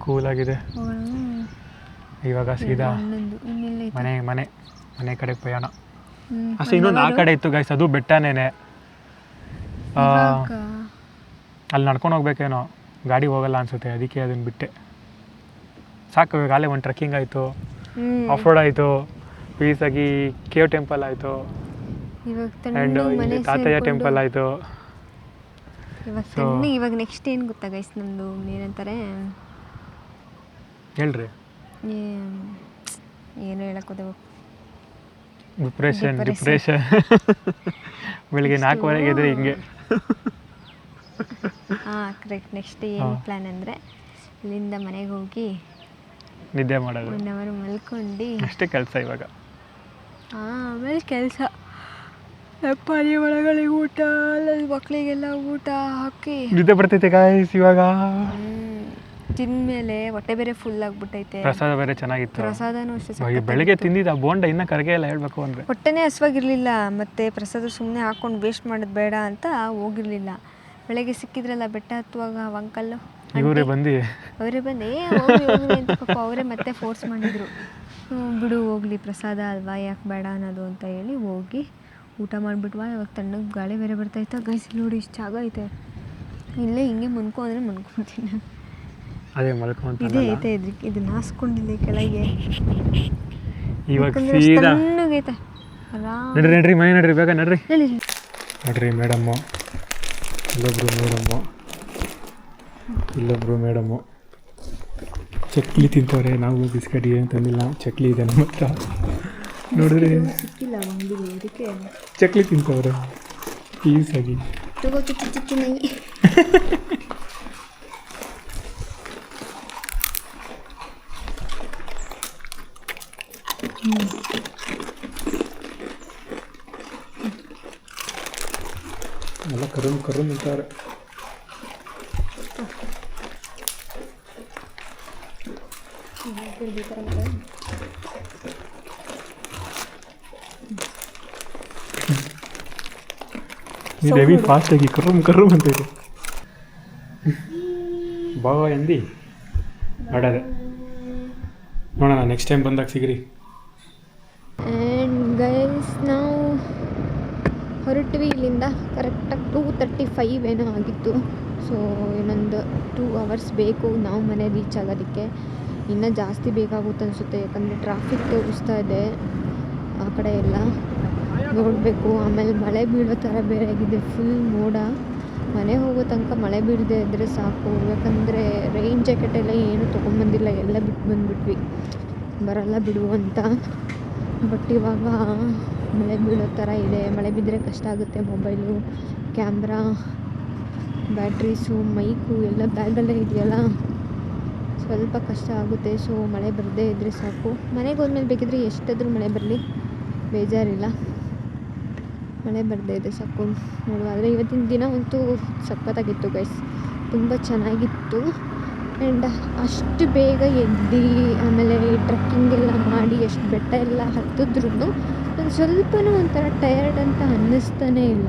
ಕೂಲ್ ಆಗಿದೆ. ಇವಾಗ ಸೀದಾ ಮನೆ ಕಡೆಗೆ ಪ್ರಯಾಣ. ಅಷ್ಟೇ, ಇನ್ನೊಂದು ಆ ಕಡೆ ಇತ್ತು ಗೈಸ್, ಅದು ಬೆಟ್ಟನೇನೆ. ಅಲ್ಲಿ ನಡ್ಕೊಂಡು ಹೋಗ್ಬೇಕೇನೋ, ಗಾಡಿ ಹೋಗಲ್ಲ ಅನ್ಸುತ್ತೆ, ಅದಕ್ಕೆ ಅದನ್ನು ಬಿಟ್ಟೆ. ಸಾಕು, ಇವಾಗಲೇ ಒಂದು ಟ್ರೆಕ್ಕಿಂಗ್ ಆಯಿತು, ಆಫ್ ರೋಡ್ ಆಯಿತು, ಪೀಸಾಗಿ ಕೇವ್ ಟೆಂಪಲ್ ಆಯಿತು, ಆ್ಯಂಡ್ ತಾತಯ್ಯ ಟೆಂಪಲ್ ಆಯಿತು. ಇವಾಗ ನೆಕ್ಸ್ಟ್ ಏನು ಗೊತ್ತಾ ಗೈಸ್, ನಮ್ಮದು ಏನಂತಾರೆ ಹೇಳ್ರಿ, ಏನು ಹೇಳಕ್ಕೋದು, ಡಿಪ್ರೆಷನ್ ಬೆಳಿಗ್ಗೆ 4:15 ಎದ್ರೆ ಹಿಂಗೆ. ಹಾಂ ಕರೆಕ್ಟ್. ನೆಕ್ಸ್ಟ್ ಏನು ಪ್ಲ್ಯಾನ್ ಅಂದರೆ ಇಲ್ಲಿಂದ ಮನೆಗೆ ಹೋಗಿ ನಿದ್ದೆ ಮಾಡೋದು, 1 ಅವರ್ ಮಲ್ಕೊಂಡು ಅಷ್ಟೇ ಕೆಲಸ ಇವಾಗ. ಆಮೇಲೆ ಕೆಲಸ ಪಾನಿ ಒಳಗಡೆ ಊಟ ಅಲ್ಲಿ ಮಕ್ಕಳಿಗೆಲ್ಲ ಊಟ ಹಾಕಿ ನಿದ್ದೆ ಬರ್ತೈತೆ ಗಾಯ್ಸ್ ಇವಾಗ. ತಿಂದ್ಮೇಲೆ ಹೊಟ್ಟೆ ಬೇರೆ ಫುಲ್ ಆಗ್ಬಿಟ್ಟೈತೆ. ಪ್ರಸಾದ ಬೇರೆ ಚೆನ್ನಾಗಿತ್ತು. ಪ್ರಸಾದನೂ ಅಷ್ಟೇ ಬೆಳಗ್ಗೆ ತಿಂದಿದ್ದ ಬೋಂಡ ಇನ್ನೂ ಕರಗೆ ಇಲ್ಲ ಹೇಳ್ಬೇಕು ಅಂದರೆ. ಹೊಟ್ಟೆನೇ ಹಸ್ವಾಗಿರಲಿಲ್ಲ. ಮತ್ತು ಪ್ರಸಾದ ಸುಮ್ಮನೆ ಹಾಕ್ಕೊಂಡು ವೇಸ್ಟ್ ಮಾಡೋದು ಬೇಡ ಅಂತ ಹೋಗಿರಲಿಲ್ಲ. ಬೆಳಗ್ಗೆ ಸಿಕ್ಕಿದ್ರಲ್ಲ ಬೆಟ್ಟ ಹತ್ತುವಾಗ ಅಂಕಲ್ಲು ಇವರೇ ಬಂದು ಅವರೇ ಬಂದು ಹೋಗಿ ಅಂತ ಪಾಪ ಅವರೇ ಮತ್ತೆ ಫೋರ್ಸ್ ಮಾಡಿದರು. ಬಿಡು ಹೋಗಲಿ ಪ್ರಸಾದ ಅಲ್ವಾ ಯಾಕೆ ಬೇಡ ಅನ್ನೋದು ಅಂತ ಹೇಳಿ ಹೋಗಿ ಊಟ ಮಾಡಿಬಿಟ್ವಾ. ಇವಾಗ ತಣ್ಣಗೆ ಗಾಳಿ ಬೇರೆ ಬರ್ತಾಯಿತ್ತು. ಗೈಸ್ ನೋಡಿ ಇಷ್ಟು ಜಾಗ ಐತೆ. ಇಲ್ಲೇ ಹಿಂಗೆ ಮುನ್ಕೊಂಡ್ರೆ ಮುನ್ಕೊತೀನಿ. ಅದೇ ಮಲ್ಕೊಂತ ಇದೇ ಐತೆ ಇದನ್ನ ಹಾಸ್ಕೊಂಡಿಲ್ಲ ಕೆಳಗೆ. ಇವಾಗ ಸೀದಾ ತಣ್ಣಗೈತೆ. ನಡ್ರಿ ನಡ್ರಿ ಮನೆ ನಡ್ರಿ ಬೇಗ ನಡ್ರಿ. ಹೇಳಿ ನೋಡ್ರಿ ಮೇಡಮ್ಮು, ಇಲ್ಲೊಬ್ರು ಮೇಡಮ್ಮು ಚಕ್ಲಿ ತಿಂತವ್ರೆ. ನಾವು ಬಿಸ್ಕೆಟ್ ಏನು ತಂದಿಲ್ಲ, ಚಕ್ಲಿ ಇದೆ ನಮ್ಮ ಹತ್ರ. ನೋಡಿದ್ರೆ ಸಿಕ್ಕಿಲ್ಲ ಅಂಗಡಿಗೆ, ಅದಕ್ಕೆ ಚಕ್ಲಿ ತಿಂತವ್ರೆ ಈಸಾಗಿ. ತಗೋ ಚಿಕ್ಕ ಚಿಕ್ಕ ನೈ. ಎಲ್ಲ ಕರುಮ್ ಅಂತಾರೆ. ದೇವಿ ಫಾಸ್ಟಾಗಿ ಕರುಮ್ ಅಂತ ಇದೆ. ಬಾವ ಎಂದಿ ನೋಡೋದೆ. ನೋಡೋಣ ನೆಕ್ಸ್ಟ್ ಟೈಮ್ ಬಂದಾಗ ಸಿಗ್ರಿ. ಆ್ಯಂಡ್ ಗೈಸ್ ನಾವು ಹೊರಟ್ವಿ ಇಲ್ಲಿಂದ. ಕರೆಕ್ಟಾಗಿ 2:35 ಏನೋ ಆಗಿತ್ತು. ಸೊ ಇನ್ನೊಂದು 2 hours ಬೇಕು ನಾವು ಮನೆ ರೀಚ್ ಆಗೋದಕ್ಕೆ. ಇನ್ನೂ ಜಾಸ್ತಿ ಬೇಕಾಗುತ್ತೆ ಅನಿಸುತ್ತೆ, ಯಾಕಂದರೆ ಟ್ರಾಫಿಕ್ ತೋರಿಸ್ತಾ ಇದೆ ಆ ಕಡೆ ಎಲ್ಲ. ನೋಡಬೇಕು. ಆಮೇಲೆ ಮಳೆ ಬೀಳೋ ಥರ ಬೇರೆ ಆಗಿದೆ, ಫುಲ್ ಮೋಡ. ಮನೆ ಹೋಗೋ ತನಕ ಮಳೆ ಬೀಳದೆ ಇದ್ದರೆ ಸಾಕು. ಯಾಕಂದರೆ ರೈನ್ ಜಾಕೆಟ್ ಎಲ್ಲ ಏನು ತೊಗೊಂಬಂದಿಲ್ಲ, ಎಲ್ಲ ಬಿಟ್ಟು ಬಂದುಬಿಟ್ವಿ ಬರಲ್ಲ ಬಿಡು ಅಂತ. ಬಟ್ ಇವಾಗ ಮಳೆ ಬೀಳೋ ಥರ ಇದೆ. ಮಳೆ ಬಿದ್ದರೆ ಕಷ್ಟ ಆಗುತ್ತೆ. ಮೊಬೈಲು, ಕ್ಯಾಮ್ರಾ, ಬ್ಯಾಟ್ರೀಸು, ಮೈಕು ಎಲ್ಲ ಬ್ಯಾಗಲ್ಲೇ ಇದೆಯಲ್ಲ, ಸ್ವಲ್ಪ ಕಷ್ಟ ಆಗುತ್ತೆ. ಸೊ ಮಳೆ ಬರದೇ ಇದ್ದರೆ ಸಾಕು. ಮನೆಗೆ ಹೋದ್ಮೇಲೆ ಬೇಕಿದ್ರೆ ಎಷ್ಟಾದರೂ ಮಳೆ ಬರಲಿ, ಬೇಜಾರಿಲ್ಲ. ಮಳೆ ಬರದೇ ಇದೆ ಸಾಕು ನೋಡುವ. ಆದರೆ ಇವತ್ತಿನ ದಿನ ಅಂತೂ ಸಖತ್ತಾಗಿತ್ತು ಗೈಸ್, ತುಂಬ ಚೆನ್ನಾಗಿತ್ತು. ಆ್ಯಂಡ್ ಅಷ್ಟು ಬೇಗ ಎದ್ದು ಆಮೇಲೆ ಟ್ರೆಕ್ಕಿಂಗ್ ಎಲ್ಲ ಮಾಡಿ ಎಷ್ಟು ಬೆಟ್ಟ ಎಲ್ಲ ಹತ್ತಿದ್ರೂ ಒಂದು ಸ್ವಲ್ಪನೂ ಒಂಥರ ಟಯರ್ಡ್ ಅಂತ ಅನ್ನಿಸ್ತಾನೇ ಇಲ್ಲ.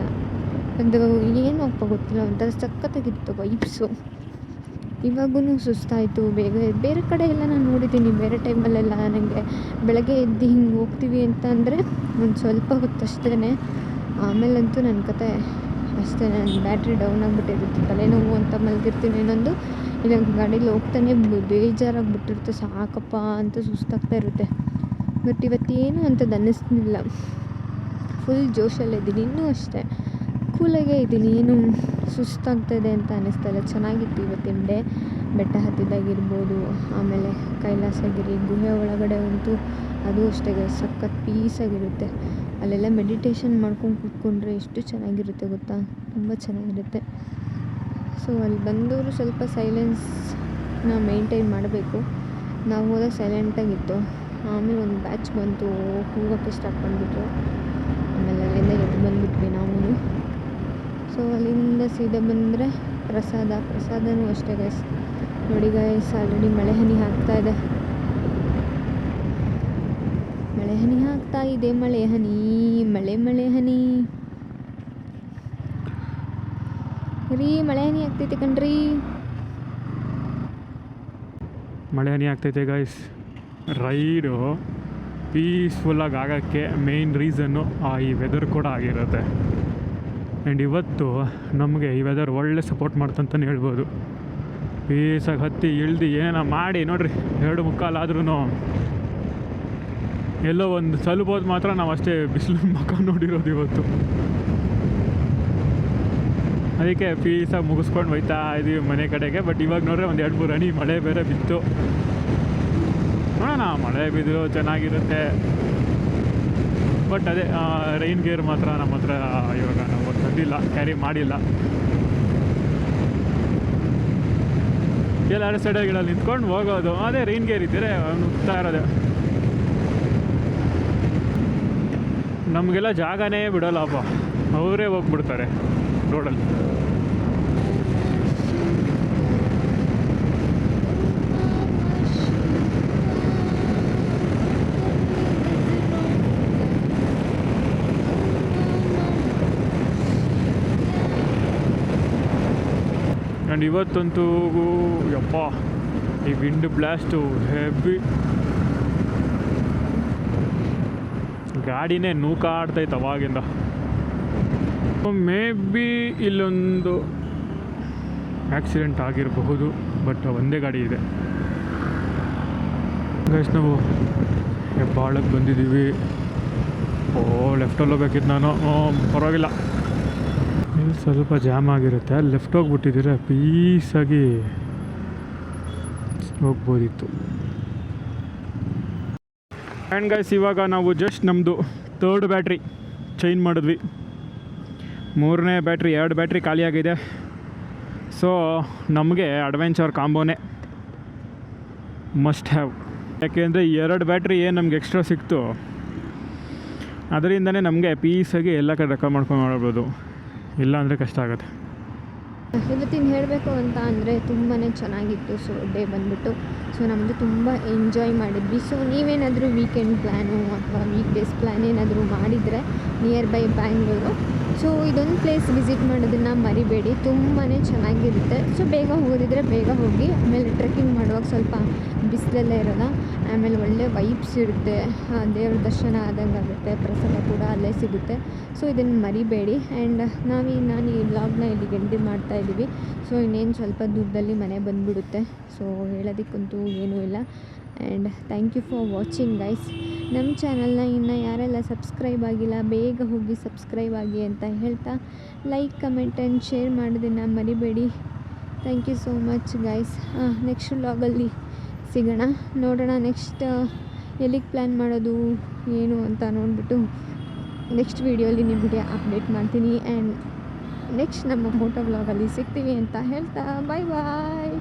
ಒಂದು ಏನಪ್ಪ ಗೊತ್ತಿಲ್ಲ, ಒಂಥರ ಸಖತ್ತಾಗಿತ್ತು ವೈಬ್ಸು. ಇವಾಗೂ ಸುಸ್ತಾಯಿತು ಬೇಗ. ಬೇರೆ ಕಡೆ ಎಲ್ಲ ನಾನು ನೋಡಿದ್ದೀನಿ, ಬೇರೆ ಟೈಮಲ್ಲೆಲ್ಲ ನನಗೆ ಬೆಳಗ್ಗೆ ಎದ್ದು ಹಿಂಗೆ ಹೋಗ್ತೀವಿ ಅಂತ ಅಂದರೆ ಒಂದು ಸ್ವಲ್ಪ ಹೊತ್ತಷ್ಟೇ, ಆಮೇಲಂತೂ ನನ್ನ ಕತೆ ಅಷ್ಟೇ. ನನ್ನ ಬ್ಯಾಟ್ರಿ ಡೌನ್ ಆಗಿಬಿಟ್ಟಿರುತ್ತೆ, ತಲೆನೋವು ಅಂತ ಮಲಗಿರ್ತೀನಿ. ಇನ್ನೊಂದು ಇಲ್ಲ ಗಾಡೀಲಿ ಹೋಗ್ತಾನೆ ಬೇಜಾರಾಗಿಬಿಟ್ಟಿರುತ್ತೆ, ಸಾಕಪ್ಪ ಅಂತ ಸುಸ್ತಾಗ್ತಾ ಇರುತ್ತೆ. ಬಟ್ ಇವತ್ತೇನು ಅಂಥದ್ದು ಅನ್ನಿಸ್ಲಿಲ್ಲ, ಫುಲ್ ಜೋಶಲ್ಲಿದ್ದೀನಿ. ಇನ್ನೂ ಅಷ್ಟೇ ಕೂಲಾಗೇ ಇದ್ದೀನಿ, ಏನು ಸುಸ್ತಾಗ್ತಾಯಿದೆ ಅಂತ ಅನ್ನಿಸ್ತಾ ಇಲ್ಲ. ಚೆನ್ನಾಗಿತ್ತು ಇವತ್ತಿನ ಡೇ. ಬೆಟ್ಟ ಹತ್ತಿದ್ದಾಗಿರ್ಬೋದು, ಆಮೇಲೆ ಕೈಲಾಸಗಿರಿ ಗುಹೆ ಒಳಗಡೆ ಅಂತೂ ಅದು ಅಷ್ಟೇ ಸಖತ್ ಪೀಸಾಗಿರುತ್ತೆ. ಅಲ್ಲೆಲ್ಲ ಮೆಡಿಟೇಷನ್ ಮಾಡ್ಕೊಂಡು ಕೂತ್ಕೊಂಡ್ರೆ ಎಷ್ಟು ಚೆನ್ನಾಗಿರುತ್ತೆ ಗೊತ್ತಾ, ತುಂಬ ಚೆನ್ನಾಗಿರುತ್ತೆ. ಸೊ ಅಲ್ಲಿ ಬಂದವರು ಸ್ವಲ್ಪ ಸೈಲೆನ್ಸ್ನ ಮೇಂಟೈನ್ ಮಾಡಬೇಕು. ನಾವು ಹೋದಾಗ ಸೈಲೆಂಟಾಗಿತ್ತು. ಆಮೇಲೆ ಒಂದು ಬ್ಯಾಚ್ ಬಂತು, ಹೋಗೋಕ್ಕೆ ಸ್ಟಾರ್ಟ್ ಮಾಡಿಬಿಟ್ರು. ಆಮೇಲೆ ಅಲ್ಲಿಂದ ಎದ್ದು ಬಂದುಬಿಟ್ವಿ ನಾವು. ಸೊ ಅಲ್ಲಿಂದ ಸೀದಾ ಬಂದರೆ ಪ್ರಸಾದನೂ ಅಷ್ಟೇ ಗೈಸ್. ನೋಡಿ ಗೈಸ್, ಆಲ್ರೆಡಿ ಮಳೆ ಹನಿ ಹಾಕ್ತಾಯಿದೆ. ಮಳೆ ಹನಿ ಹಾಕ್ತಾ ಇದೆ, ಮಳೆ ಹನಿ ರೀ, ಮಳೆ ಹನಿ ಆಗ್ತೈತೆ ಕಣ್ರಿ. ಮಳೆ ಹನಿ ಆಗ್ತೈತೆ ಗೈಸ್. ರೈಡು ಪೀಸ್ಫುಲ್ಲಾಗಿ ಆಗೋಕ್ಕೆ ಮೇಯ್ನ್ ರೀಸನ್ನು ಈ ವೆದರ್ ಕೂಡ ಆಗಿರುತ್ತೆ. ಆ್ಯಂಡ್ ಇವತ್ತು ನಮಗೆ ಈ ವೆದರ್ ಒಳ್ಳೆ ಸಪೋರ್ಟ್ ಮಾಡ್ತಂತಲೇ ಹೇಳ್ಬೋದು. ಪೀಸಾಗಿ ಹತ್ತಿ ಇಳ್ದು ಏನೋ ಮಾಡಿ ನೋಡ್ರಿ, 2:15 ಆದ್ರೂ ಎಲ್ಲೋ ಒಂದು ಸ್ವಲ್ಪ ಹೊತ್ತು ಮಾತ್ರ ನಾವು ಅಷ್ಟೇ ಬಿಸಿಲು ಮುಖ ನೋಡಿರೋದು ಇವತ್ತು. ಅದಕ್ಕೆ ಪೀಸಾಗಿ ಮುಗಿಸ್ಕೊಂಡು ಹೋಯ್ತಾ ಇದ್ದೀವಿ ಮನೆ ಕಡೆಗೆ. ಬಟ್ ಇವಾಗ ನೋಡ್ರೆ ಒಂದು 2-3 ಹನಿ ಮಳೆ ಬೇರೆ ಬಿತ್ತು. ನೋಡೋಣ, ಮಳೆ ಬಿದ್ದರೂ ಚೆನ್ನಾಗಿರುತ್ತೆ. ಬಟ್ ಅದೇ ರೈನ್ ಗೇರ್ ಮಾತ್ರ ನಮ್ಮ ಹತ್ರ ಇವಾಗ ನಾವು ತಂದಿಲ್ಲ, ಕ್ಯಾರಿ ಮಾಡಿಲ್ಲ. ಎಲ್ಲರೂ ಸೈಡಲ್ಲಿ ನಿಂತ್ಕೊಂಡು ಹೋಗೋದು, ಅದೇ ರೈನ್ ಗೇರ್ ಇದ್ದರೆ ನುಗ್ತಾ ಇರೋದೆ. ನಮಗೆಲ್ಲ ಜಾಗನೇ ಬಿಡೋಲ್ಲಪ್ಪ, ಅವರೇ ಹೋಗ್ಬಿಡ್ತಾರೆ ರೋಡಲ್ಲಿ. ಆ್ಯಂಡ್ ಇವತ್ತಂತೂ ಯಪ್ಪ ಈ ವಿಂಡ್ ಬ್ಲಾಸ್ಟು ಹೆವಿ, ಗಾಡಿನೇ ನೂಕಾಡ್ತೈತೆ ಅವಾಗಿಂದ. ಮೇ ಬಿ ಇಲ್ಲೊಂದು ಆಕ್ಸಿಡೆಂಟ್ ಆಗಿರಬಹುದು, ಬಟ್ ಒಂದೇ ಗಾಡಿ ಇದೆ ಗೈಸ್. ನಾವು ಹೆಬ್ಬಾಳಕ್ಕೆ ಬಂದಿದ್ದೀವಿ. ಲೆಫ್ಟಲ್ಲಿ ಹೋಗ್ಬೇಕಿತ್ತು ನಾನು, ಪರವಾಗಿಲ್ಲ. ಇಲ್ಲಿ ಸ್ವಲ್ಪ ಜಾಮ್ ಆಗಿರುತ್ತೆ, ಲೆಫ್ಟ್ ಹೋಗ್ಬಿಟ್ಟಿದ್ದೀರ ಪೀಸಾಗಿ ಹೋಗ್ಬೋದಿತ್ತು. ಆ್ಯಂಡ್ ಗೈಸ್ ಇವಾಗ ನಾವು ಜಸ್ಟ್ ನಮ್ಮದು 3rd ಬ್ಯಾಟ್ರಿ ಚೇಂಜ್ ಮಾಡಿದ್ವಿ. 3ನೇ ಬ್ಯಾಟ್ರಿ, 2 ಬ್ಯಾಟ್ರಿ ಖಾಲಿಯಾಗಿದೆ. ಸೊ ನಮಗೆ ಅಡ್ವೆಂಚರ್ ಕಾಂಬೋನೇ ಮಸ್ಟ್ ಹ್ಯಾವ್. ಯಾಕೆಂದರೆ 2 ಬ್ಯಾಟ್ರಿ ಏನು ನಮ್ಗೆ ಎಕ್ಸ್ಟ್ರಾ ಸಿಕ್ತು, ಅದರಿಂದನೇ ನಮಗೆ ಪೀಸಾಗಿ ಎಲ್ಲ ಕಡೆ ರೆಕಾರ್ಡ್ ಮಾಡ್ಕೊಂಡು ಮಾಡ್ಬೋದು. ಇಲ್ಲ ಅಂದರೆ ಕಷ್ಟ ಆಗುತ್ತೆ. ಇವತ್ತಿನ ಹೇಳಬೇಕು ಅಂತ ಅಂದರೆ ತುಂಬಾ ಚೆನ್ನಾಗಿತ್ತು. ಸೊ ಡೇ ಬಂದುಬಿಟ್ಟು ಸೊ ನಮ್ಮದು ತುಂಬ ಎಂಜಾಯ್ ಮಾಡಿದ್ವಿ. ಸೊ ನೀವೇನಾದರೂ ವೀಕೆಂಡ್ ಪ್ಲ್ಯಾನು ಅಥವಾ ವೀಕ್ ಡೇಸ್ ಪ್ಲ್ಯಾನ್ ಏನಾದರೂ ಮಾಡಿದರೆ ನಿಯರ್ ಬೈ ಬ್ಯಾಂಗ್ಳೂರು, ಸೊ ಇದೊಂದು ಪ್ಲೇಸ್ ವಿಸಿಟ್ ಮಾಡೋದನ್ನು ಮರಿಬೇಡಿ, ತುಂಬಾ ಚೆನ್ನಾಗಿರುತ್ತೆ. ಸೊ ಬೇಗ ಹೋಗೋದಿದ್ರೆ ಬೇಗ ಹೋಗಿ. ಆಮೇಲೆ ಟ್ರೆಕ್ಕಿಂಗ್ ಮಾಡುವಾಗ ಸ್ವಲ್ಪ ಬಿಸಿಲೆಲ್ಲ ಇರೋಲ್ಲ, ಆಮೇಲೆ ಒಳ್ಳೆ ವೈಬ್ಸ್ ಇರುತ್ತೆ, ದೇವ್ರ ದರ್ಶನ ಆದಂಗೆ ಆಗುತ್ತೆ, ಪ್ರಸಾದ ಕೂಡ ಅಲ್ಲೇ ಸಿಗುತ್ತೆ. ಸೊ ಇದನ್ನು ಮರಿಬೇಡಿ. ಆ್ಯಂಡ್ ನಾನು ಈ ವ್ಲಾಗ್ನ ಇಲ್ಲಿಗೆ ಎಂಡ್ ಮಾಡ್ತಾಯಿದ್ದೀವಿ. ಸೊ ಇನ್ನೇನು ಸ್ವಲ್ಪ ದೂರದಲ್ಲಿ ಮನೆ ಬಂದುಬಿಡುತ್ತೆ. ಸೊ ಹೇಳೋದಕ್ಕಂತೂ ಏನೂ ಇಲ್ಲ. And thank you for watching guys. ನಮ್ಮ ಚಾನಲ್ನ ಇನ್ನು ಯಾರೆಲ್ಲ ಸಬ್ಸ್ಕ್ರೈಬ್ ಆಗಿಲ್ಲ ಬೇಗ ಹೋಗಿ ಸಬ್ಸ್ಕ್ರೈಬ್ ಆಗಿ ಅಂತ ಹೇಳ್ತಾ, ಲೈಕ್ ಕಮೆಂಟ್ ಆ್ಯಂಡ್ ಶೇರ್ ಮಾಡೋದನ್ನು ಮರಿಬೇಡಿ. Thank you so much guys. Next ವ್ಲಾಗಲ್ಲಿ ಸಿಗೋಣ, ನೋಡೋಣ ನೆಕ್ಸ್ಟ್ ಎಲ್ಲಿಗೆ ಪ್ಲ್ಯಾನ್ ಮಾಡೋದು ಏನು ಅಂತ ನೋಡಿಬಿಟ್ಟು ನೆಕ್ಸ್ಟ್ ವೀಡಿಯೋಲಿ ನಿಮಗೆ ಅಪ್ಡೇಟ್ ಮಾಡ್ತೀನಿ. ಆ್ಯಂಡ್ ನೆಕ್ಸ್ಟ್ ನಮ್ಮ ಮೋಟೋ ವ್ಲಾಗಲ್ಲಿ ಸಿಗ್ತೀವಿ ಅಂತ ಹೇಳ್ತಾ ಬಾಯ್ ಬಾಯ್.